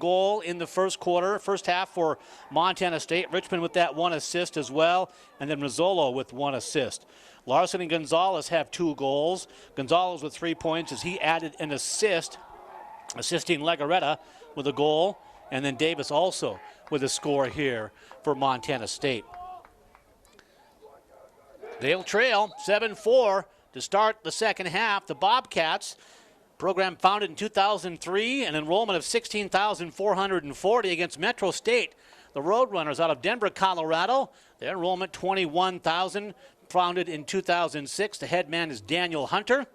goal in the first quarter, first half for Montana State. Richmond with that 1 assist as well, and then Rizzolo with 1 assist. Larson and Gonzalez have 2 goals. Gonzalez with 3 points as he added an assist, assisting Legarreta with a goal, and then Davis also with a score here for Montana State. They'll trail 7-4 to start the second half. The Bobcats, program founded in 2003, an enrollment of 16,440 against Metro State. The Roadrunners out of Denver, Colorado, their enrollment 21,000, founded in 2006. The head man is Daniel Hunter.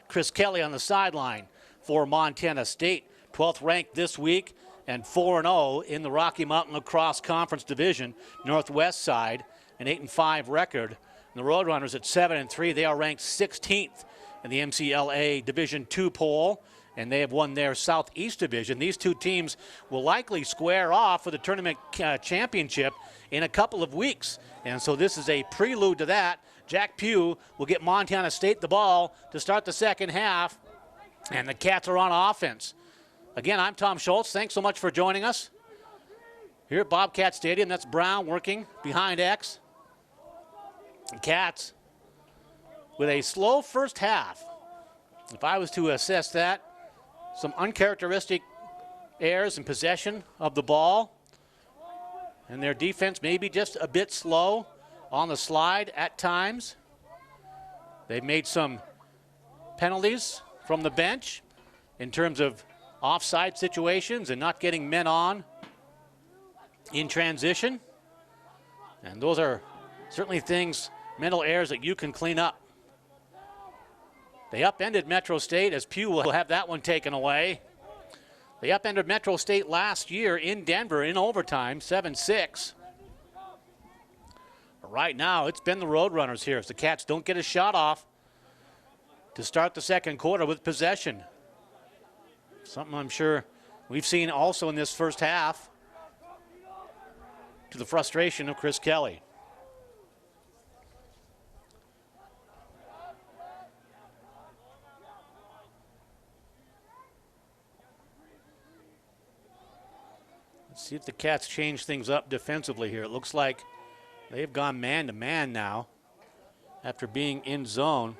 Chris Kelly on the sideline for Montana State, 12th ranked this week and 4-0 in the Rocky Mountain Lacrosse Conference Division, Northwest side, an 8-5 record. And the Roadrunners at 7-3, they are ranked 16th in the MCLA Division II poll, and they have won their Southeast Division. These two teams will likely square off for the tournament championship in a couple of weeks. And so this is a prelude to that. Jack Pugh will get Montana State the ball to start the second half, and the Cats are on offense. Again, I'm Tom Schultz. Thanks so much for joining us here at Bobcat Stadium. That's Brown working behind X. The Cats with a slow first half. If I was to assess that, some uncharacteristic errors in possession of the ball, and their defense maybe just a bit slow on the slide at times. They've made some penalties from the bench in terms of offside situations and not getting men on in transition. And those are certainly things, mental errors that you can clean up. They upended Metro State, as Pugh will have that one taken away. They upended Metro State last year in Denver in overtime, 7-6. Right now, it's been the Roadrunners here as the Cats don't get a shot off to start the second quarter with possession. Something I'm sure we've seen also in this first half, to the frustration of Chris Kelly. Let's see if the Cats change things up defensively here. It looks like they've gone man-to-man now after being in zone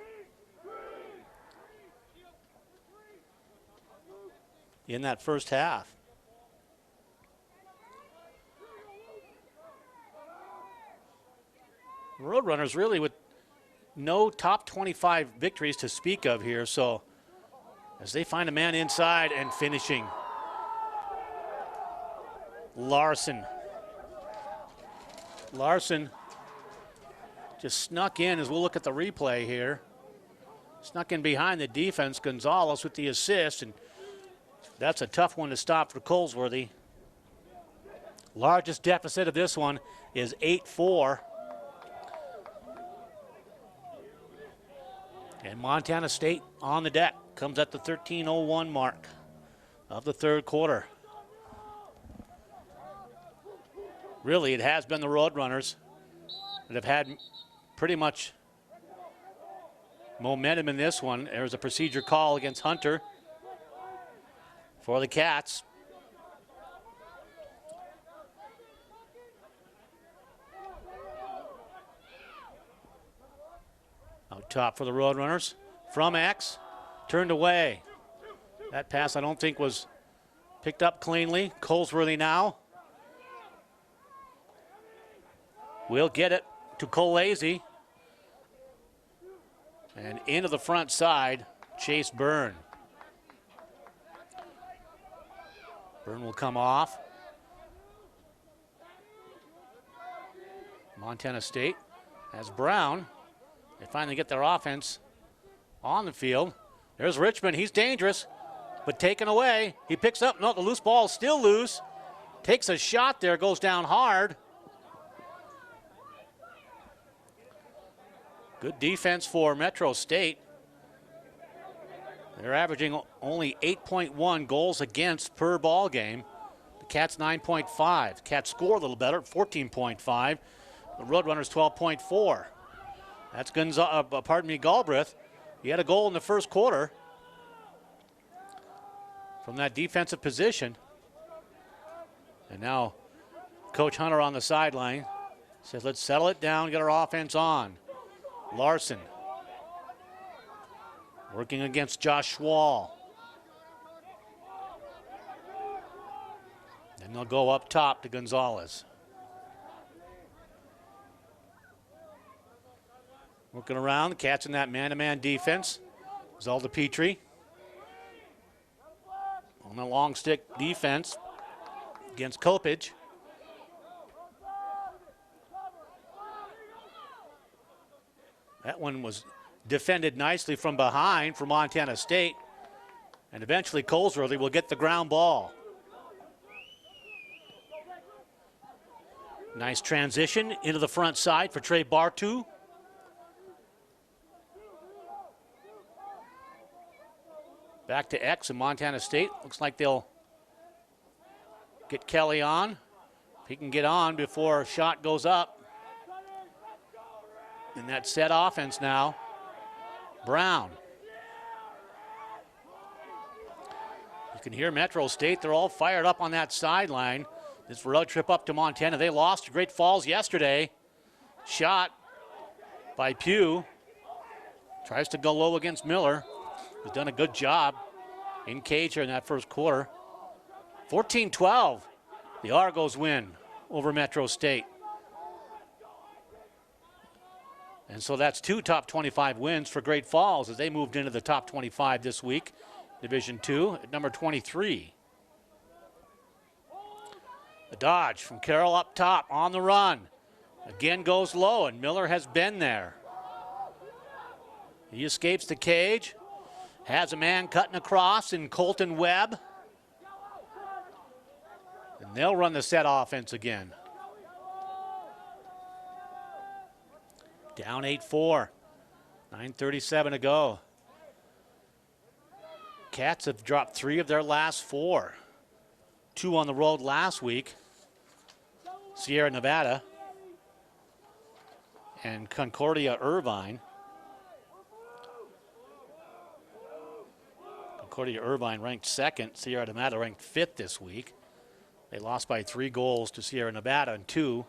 in that first half. Roadrunners really with no top 25 victories to speak of here, so as they find a man inside and finishing. Larson just snuck in, as we'll look at the replay here. Snuck in behind the defense. Gonzalez with the assist, and that's a tough one to stop for Colesworthy. Largest deficit of this one is 8-4. And Montana State on the deck. Comes at the 13:01 mark of the third quarter. Really, it has been the Roadrunners that have had pretty much momentum in this one. There's a procedure call against Hunter for the Cats. Out top for the Roadrunners. From X, turned away. That pass I don't think was picked up cleanly. Colesworthy now will get it to Colese. And into the front side, Chase Byrne. Byrne will come off. Montana State has Brown. They finally get their offense on the field. There's Richmond. He's dangerous, but taken away. He picks up. No, the loose ball is still loose. Takes a shot there, goes down hard. Good defense for Metro State. They're averaging only 8.1 goals against per ball game. The Cats 9.5. Cats score a little better, 14.5. The Roadrunners 12.4. That's Galbraith. He had a goal in the first quarter from that defensive position. And now Coach Hunter on the sideline says, let's settle it down, get our offense on. Larson working against Josh Schwall. Then they'll go up top to Gonzalez. Working around, the Cats in that man-to-man defense. Zelda Petrie on the long stick defense against Kopich. That one was defended nicely from behind for Montana State. And eventually Colesworthy will get the ground ball. Nice transition into the front side for Trey Bartu. Back to X and Montana State. Looks like they'll get Kelly on. If he can get on before a shot goes up. In that set offense now, Brown. You can hear Metro State. They're all fired up on that sideline. This road trip up to Montana. They lost to Great Falls yesterday. Shot by Pugh. Tries to go low against Miller. Has done a good job in cage here in that first quarter. 14-12, the Argos win over Metro State. And so that's 2 top 25 wins for Great Falls as they moved into the top 25 this week. Division II at number 23. The dodge from Carroll up top on the run. Again goes low, and Miller has been there. He escapes the cage. Has a man cutting across in Colton Webb. And they'll run the set offense again. Down 8-4. 9:37 to go. Cats have dropped 3 of their last 4. 2 on the road last week. Sierra Nevada and Concordia Irvine. Concordia Irvine ranked 2nd. Sierra Nevada ranked 5th this week. They lost by 3 goals to Sierra Nevada and 2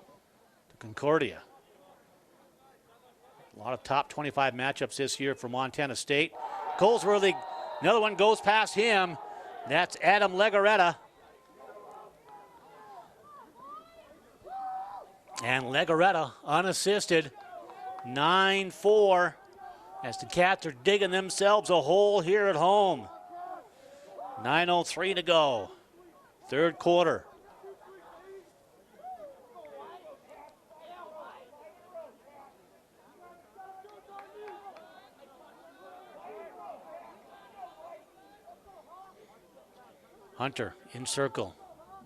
to Concordia. A lot of top 25 matchups this year for Montana State. Colesworthy, another one goes past him. That's Adam Legaretta. And Legaretta unassisted. 9-4 as the Cats are digging themselves a hole here at home. 9:03 to go. Third quarter. Hunter in circle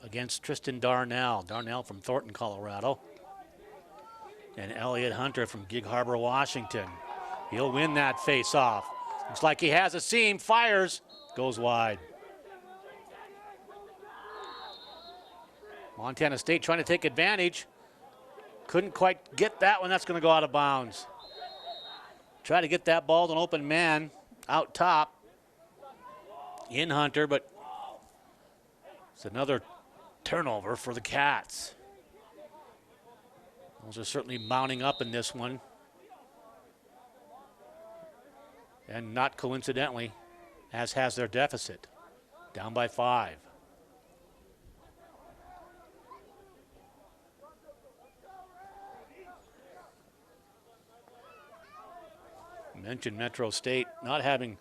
against Tristan Darnell. Darnell from Thornton, Colorado. And Elliot Hunter from Gig Harbor, Washington. He'll win that face-off. Looks like he has a seam, fires, goes wide. Montana State trying to take advantage. Couldn't quite get that one. That's going to go out of bounds. Try to get that ball to an open man out top in Hunter, but it's another turnover for the Cats. Those are certainly mounting up in this one. And not coincidentally, as has their deficit. Down by 5. I mentioned Metro State not having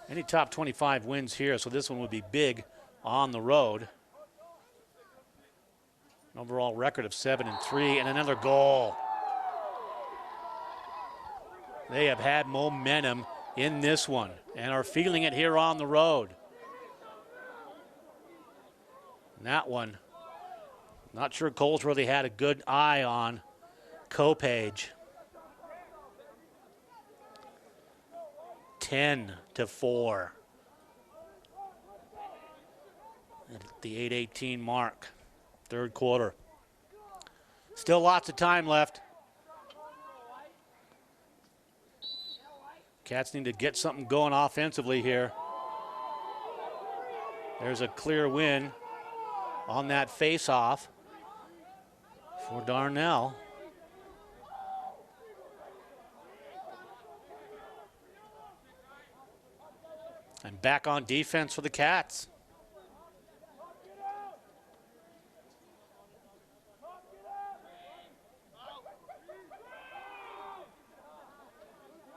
any top 25 wins here, so this one would be big on the road. An overall record of 7-3 and another goal. They have had momentum in this one and are feeling it here on the road. And that one, not sure Colesworthy had a good eye on Kopage. 10-4 at the 8:18 mark, third quarter. Still lots of time left. Cats need to get something going offensively here. There's a clear win. on that face-off for Darnell. And back on defense for the Cats.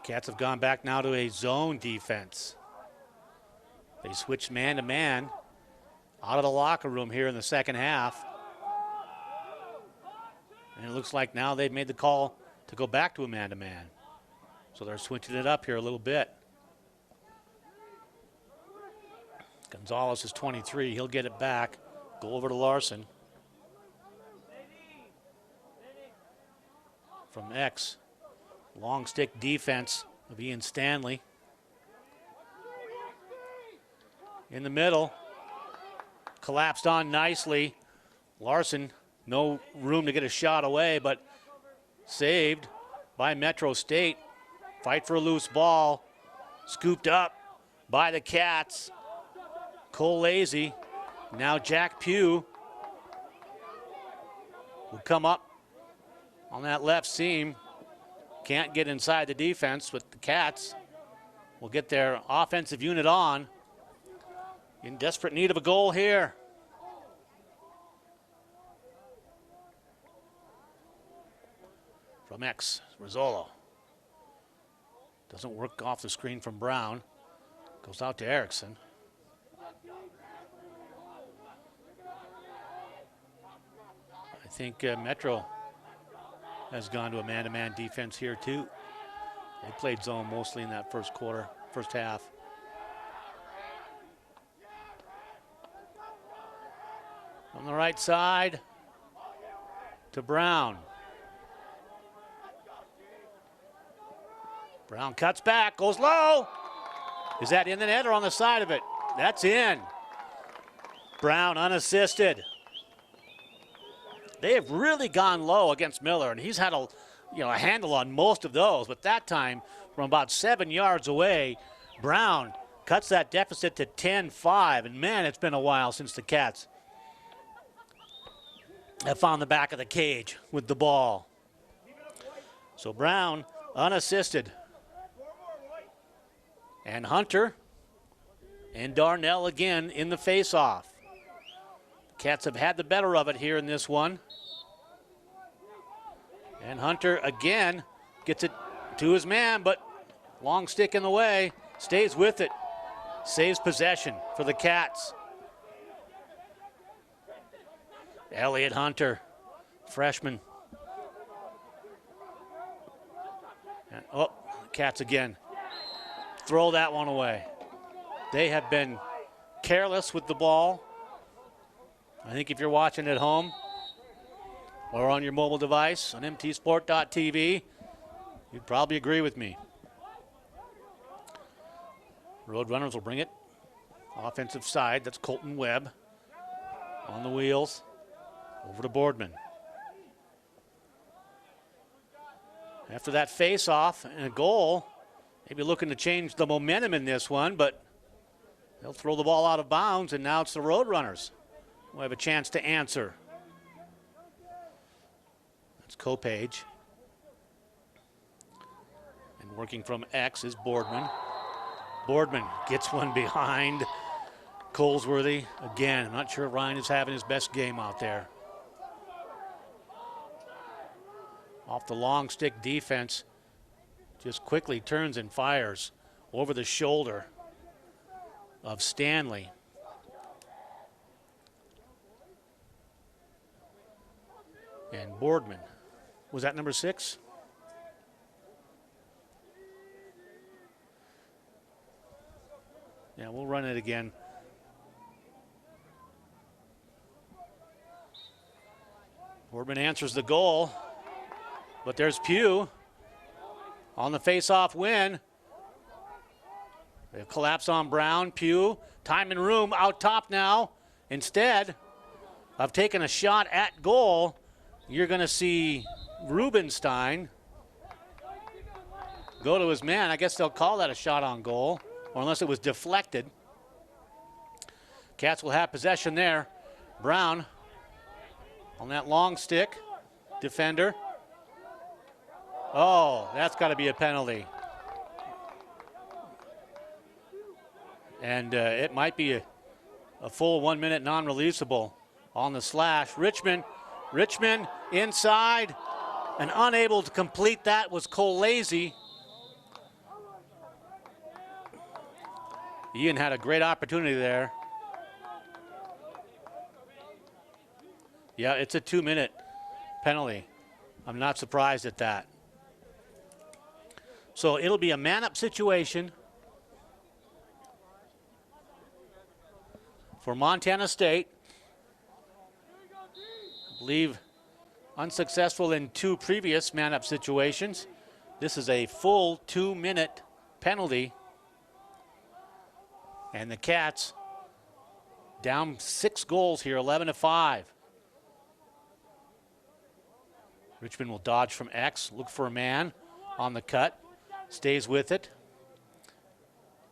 Cats have gone back now to a zone defense. They switched man-to-man out of the locker room here in the second half. And it looks like now they've made the call to go back to a man-to-man. So they're switching it up here a little bit. Gonzalez is 23. He'll get it back. Go over to Larson. From X. Long stick defense of Ian Stanley. In the middle. Collapsed on nicely. Larson, no room to get a shot away, but saved by Metro State. Fight for a loose ball. Scooped up by the Cats. Cole Lazy. Now Jack Pugh will come up on that left seam. Can't get inside the defense, but the Cats will get their offensive unit on. In desperate need of a goal here. From X, Rizzolo. Doesn't work off the screen from Brown. Goes out to Erickson. I think Metro has gone to a man-to-man defense here too. They played zone mostly in that first quarter, first half. On the right side to Brown. Brown cuts back, goes low. Is that in the net or on the side of it? That's in. Brown unassisted. They have really gone low against Miller, and he's had a handle on most of those, but that time from about 7 yards away, Brown cuts that deficit to 10-5, and man, it's been a while since the Cats have found the back of the cage with the ball. So Brown unassisted. And Hunter and Darnell again in the face-off. Cats have had the better of it here in this one. And Hunter again gets it to his man, but long stick in the way, stays with it. Saves possession for the Cats. Elliot Hunter, freshman. And, Cats again. Throw that one away. They have been careless with the ball. I think if you're watching at home or on your mobile device on mtsport.tv, you'd probably agree with me. Roadrunners will bring it. Offensive side, that's Colton Webb on the wheels. Over to Boardman. After that face-off and a goal, maybe looking to change the momentum in this one, but they'll throw the ball out of bounds, and now it's the Roadrunners who have a chance to answer. That's Kopage. And working from X is Boardman. Boardman gets one behind Colesworthy. Again, I'm not sure Ryan is having his best game out there. Off the long stick defense, just quickly turns and fires over the shoulder of Stanley. And Boardman, was that number 6? Yeah, we'll run it again. Boardman answers the goal, but there's Pugh on the face-off win. They collapse on Brown. Pugh, time and room out top now. Instead of taking a shot at goal, you're going to see Rubenstein go to his man. I guess they'll call that a shot on goal, or unless it was deflected. Cats will have possession there Brown on that long stick. Defender. Oh, that's got to be a penalty. And it might be a full 1 minute non-releasable on the slash. Richmond inside and unable to complete that was Cole Lazy. Ian had a great opportunity there. Yeah, it's a 2 minute penalty. I'm not surprised at that. So it'll be a man-up situation for Montana State. I believe unsuccessful in 2 previous man-up situations. This is a full 2 minute penalty. And the Cats down 6 goals here, 11-5. Richmond will dodge from X, look for a man on the cut, stays with it.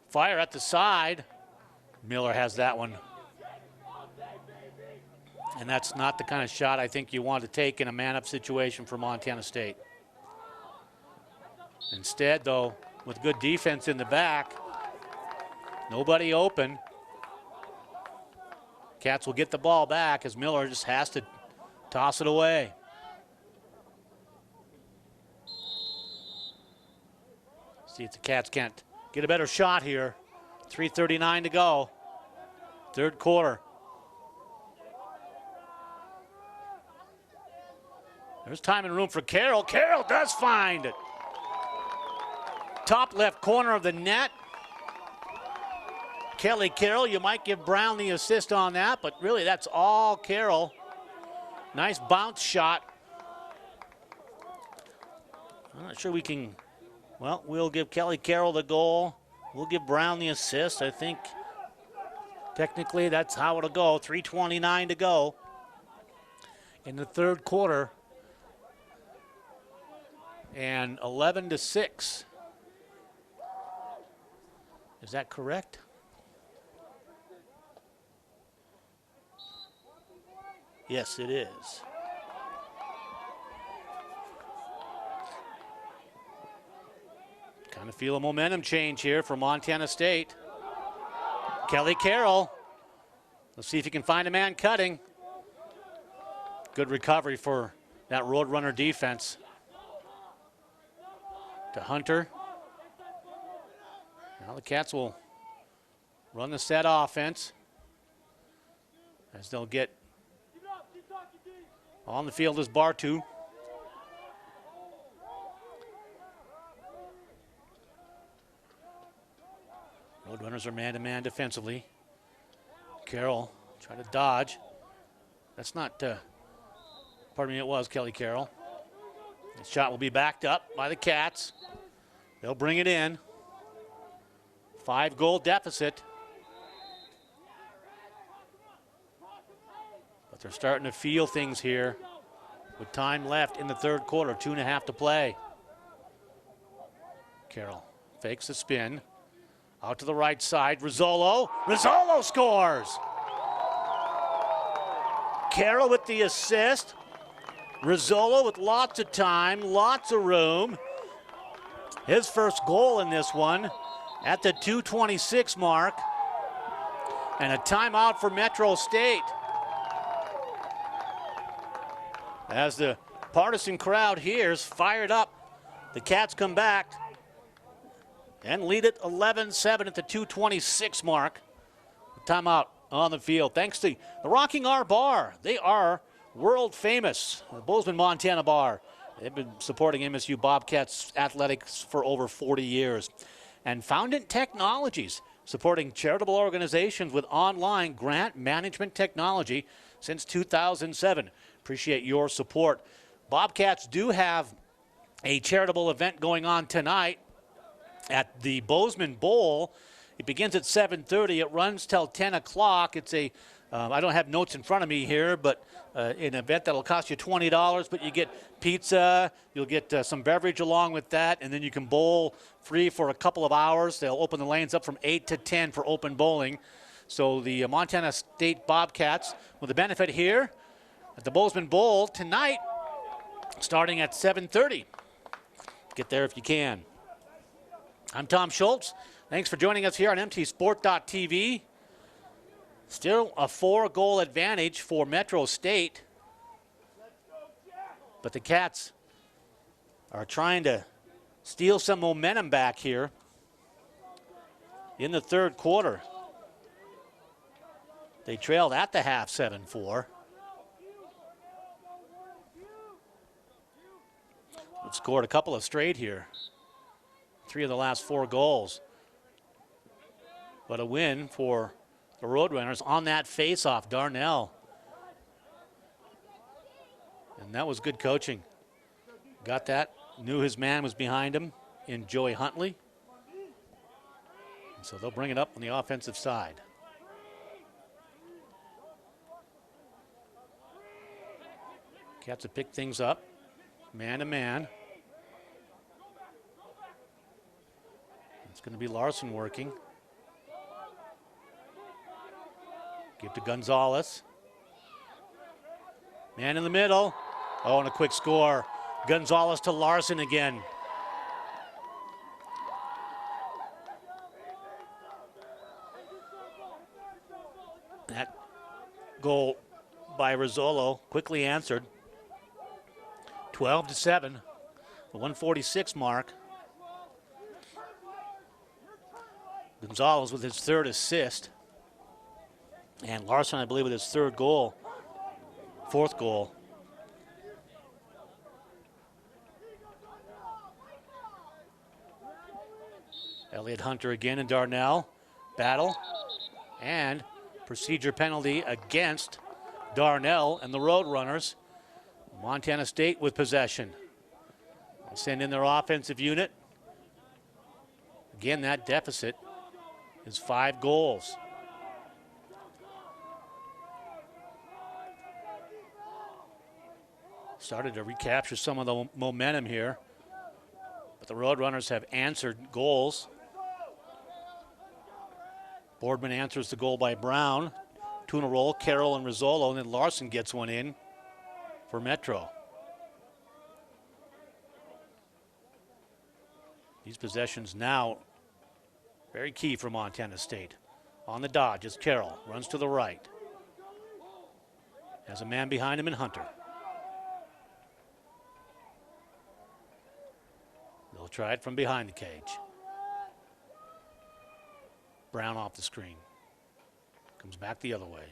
Fire at the side. Miller has that one. And that's not the kind of shot I think you want to take in a man-up situation for Montana State. Instead, though, with good defense in the back, nobody open. Cats will get the ball back as Miller just has to toss it away. See if the Cats can't get a better shot here. 3:39 to go. Third quarter. There's time and room for Carroll. Carroll does find it. Top left corner of the net. Kelly Carroll, you might give Brown the assist on that, but really that's all Carroll. Nice bounce shot. I'm not sure we can, well, we'll give Kelly Carroll the goal. We'll give Brown the assist. I think technically that's how it'll go. 3:29 to go in the third quarter. And 11-6. Is that correct? Yes, it is. Kind of feel a momentum change here for Montana State. Kelly Carroll. Let's see if he can find a man cutting. Good recovery for that Roadrunner defense. To Hunter. Now the Cats will run the set offense as they'll get on the field is Bartu. Roadrunners are man-to-man defensively. Carroll trying to dodge. That's not, pardon me, it was Kelly Carroll. The shot will be backed up by the Cats. They'll bring it in. 5-goal deficit. But they're starting to feel things here with time left in the third quarter, 2.5 to play. Carroll fakes the spin. Out to the right side, Rizzolo. Rizzolo scores! Carroll with the assist. Rizzolo with lots of time, lots of room. His first goal in this one at the 2:26 mark. And a timeout for Metro State. As the partisan crowd here is fired up, the Cats come back and lead it 11-7 at the 2:26 mark. Timeout on the field. Thanks to the Rocking R Bar. They are world famous, the Bozeman, Montana Bar. They've been supporting MSU Bobcats athletics for over 40 years. And Foundant Technologies, supporting charitable organizations with online grant management technology since 2007. Appreciate your support. Bobcats do have a charitable event going on tonight at the Bozeman Bowl. It begins at 7:30. It runs till 10 o'clock. It's a I don't have notes in front of me here, but an event that'll cost you $20, but you get pizza, you'll get some beverage along with that, and then you can bowl free for a couple of hours. They'll open the lanes up from 8 to 10 for open bowling. So the Montana State Bobcats with the benefit here at the Bozeman Bowl tonight, starting at 7:30. Get there if you can. I'm Tom Schultz. Thanks for joining us here on mtsport.tv. Still a 4-goal advantage for Metro State. But the Cats are trying to steal some momentum back here in the third quarter. They trailed at the half 7-4. Scored a couple of straight here. 3 of the last 4 goals. But a win for the Roadrunners on that face-off, Darnell. And that was good coaching. Got that, knew his man was behind him in Joey Huntley. And so they'll bring it up on the offensive side. Cats have picked things up, man to man. It's going to be Larson working. Give to Gonzalez. Man in the middle. Oh, and a quick score. Gonzalez to Larson again. That goal by Rizzolo quickly answered. 12-7, the 146 mark. Gonzalez with his 3rd assist. And Larson, I believe, with his 3rd goal, 4th goal. Elliott Hunter again and Darnell. Battle. And procedure penalty against Darnell and the Roadrunners. Montana State with possession. They'll send in their offensive unit. Again, that deficit is 5 goals. Started to recapture some of the momentum here, but the Roadrunners have answered goals. Boardman answers the goal by Brown. 2 in a row, Carroll and Rizzolo, and then Larson gets one in for Metro. These possessions now very key for Montana State. On the dodge is Carroll, runs to the right. Has a man behind him in Hunter. They'll try it from behind the cage. Brown off the screen. Comes back the other way.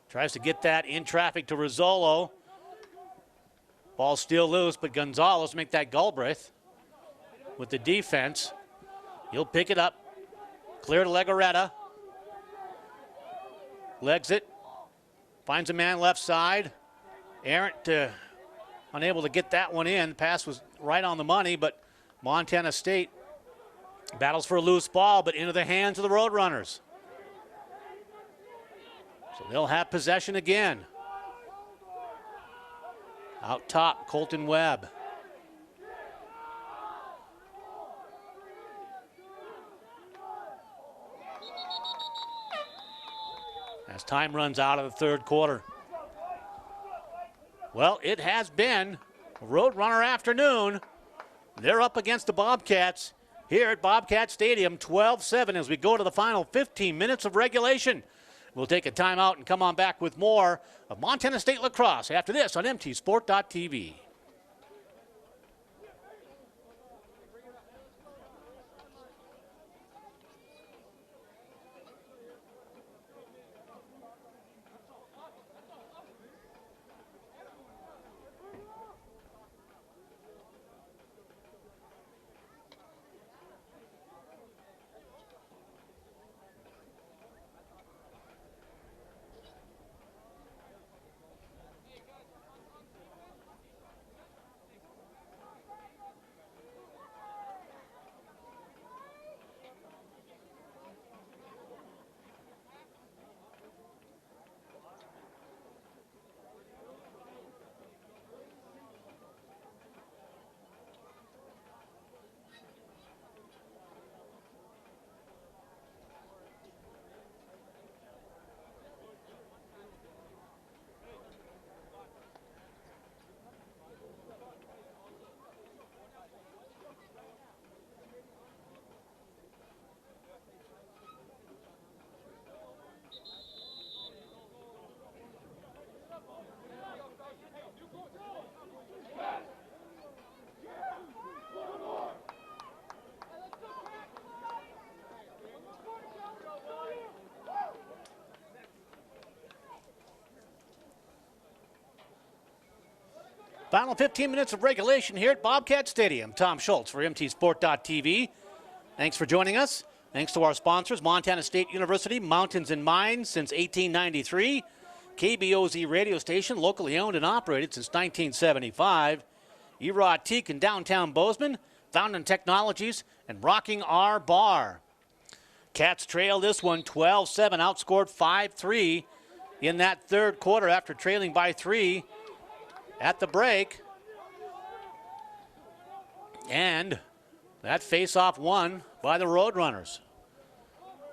Tries to get that in traffic to Rizzolo. Ball still loose, but Gonzalez make that Galbraith with the defense. He'll pick it up. Clear to Legoretta. Legs it. Finds a man left side. Errant unable to get that one in. The pass was right on the money, but Montana State battles for a loose ball, but into the hands of the Roadrunners. So they'll have possession again. Out top, Colton Webb. As time runs out of the third quarter. Well, it has been a Roadrunner afternoon. They're up against the Bobcats here at Bobcat Stadium, 12-7 as we go to the final 15 minutes of regulation. We'll take a timeout and come on back with more of Montana State Lacrosse after this on mtsport.tv. Final 15 minutes of regulation here at Bobcat Stadium. Tom Schultz for MTSport.tv. Thanks for joining us. Thanks to our sponsors, Montana State University, Mountains and Mines since 1893. KBOZ radio station, locally owned and operated since 1975. Erod Teak in downtown Bozeman, Fountain Technologies, and Rocking R Bar. Cats trail this one 12-7, outscored 5-3 in that third quarter after trailing by 3 at the break. And that face-off won by the Roadrunners.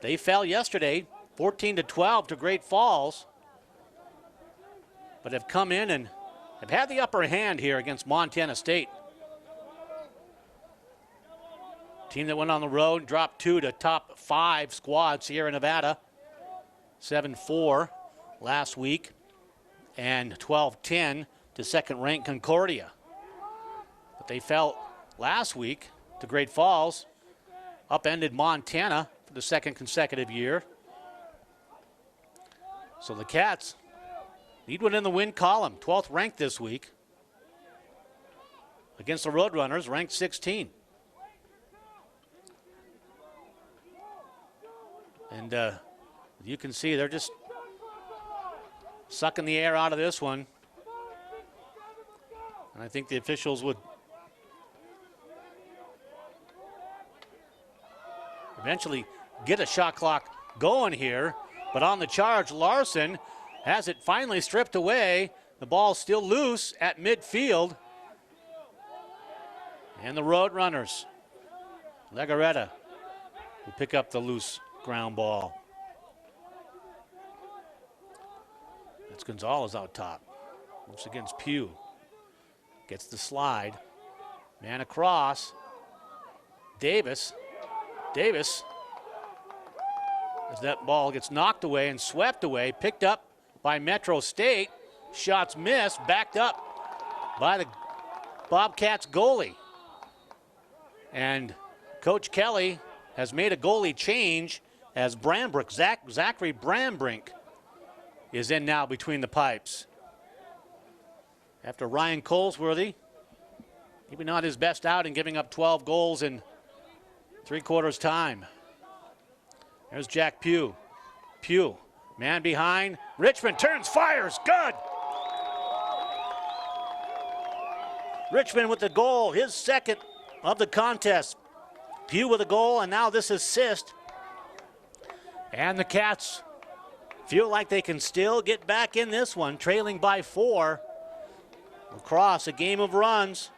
They fell yesterday 14-12 to Great Falls, but have come in and have had the upper hand here against Montana State. Team that went on the road, dropped 2 to top 5 squad, Sierra Nevada. 7-4 last week, and 12-10 to second-ranked Concordia. But they fell last week to Great Falls, upended Montana for the second consecutive year. So the Cats lead one in the win column, 12th ranked this week, against the Roadrunners, ranked 16. And you can see they're just sucking the air out of this one. And I think the officials would eventually get a shot clock going here. But on the charge, Larson has it finally stripped away. The ball's still loose at midfield. And the Roadrunners, Legaretta, will pick up the loose ground ball. That's Gonzalez out top. Moves against Pugh. Gets the slide. Man across. Davis. Davis, as that ball gets knocked away and swept away, picked up by Metro State. Shots missed, backed up by the Bobcats goalie. And Coach Kelly has made a goalie change as Brambrink, Zachary Brambrink, is in now between the pipes. After Ryan Colesworthy, maybe not his best out in giving up 12 goals in 3 quarters time. There's Jack Pugh. Pugh, man behind. Richmond turns, fires, good! Richmond with the goal, his second of the contest. Pugh with a goal, and now this assist. And the Cats feel like they can still get back in this one, trailing by 4. Lacrosse, a game of runs.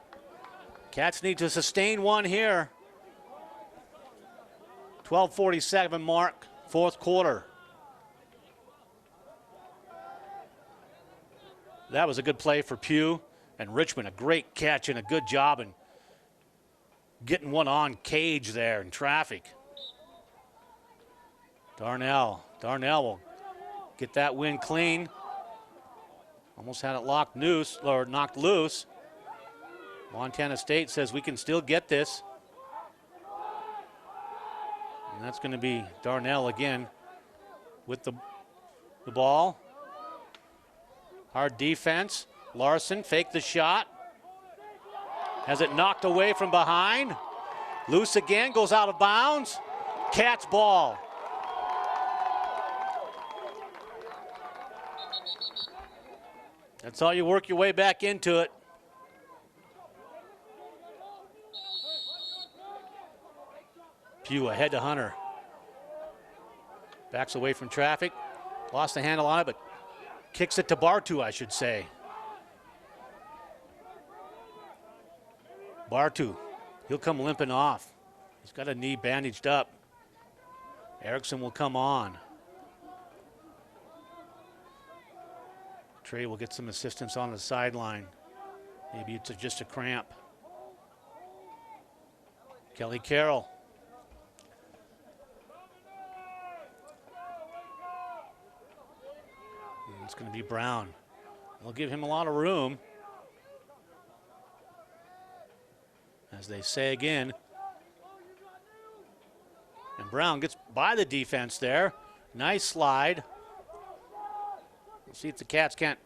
Cats need to sustain one here. 12:47 mark, fourth quarter. That was a good play for Pugh, and Richmond a great catch and a good job in getting one on Cage there in traffic. Darnell will get that win clean. Almost had it knocked loose. Montana State says we can still get this. And that's going to be Darnell again with the ball. Hard defense. Larson faked the shot. Has it knocked away from behind. Loose again, goes out of bounds. Cats ball. That's how you work your way back into it. Pugh ahead to Hunter. Backs away from traffic. Lost the handle on it, but kicks it to Bartu, I should say. Bartu, he'll come limping off. He's got a knee bandaged up. Erickson will come on. Trey will get some assistance on the sideline. Maybe it's just a cramp. Kelly Carroll. And it's going to be Brown. They'll give him a lot of room. As they say again. And Brown gets by the defense there. Nice slide. We'll see if the Cats can't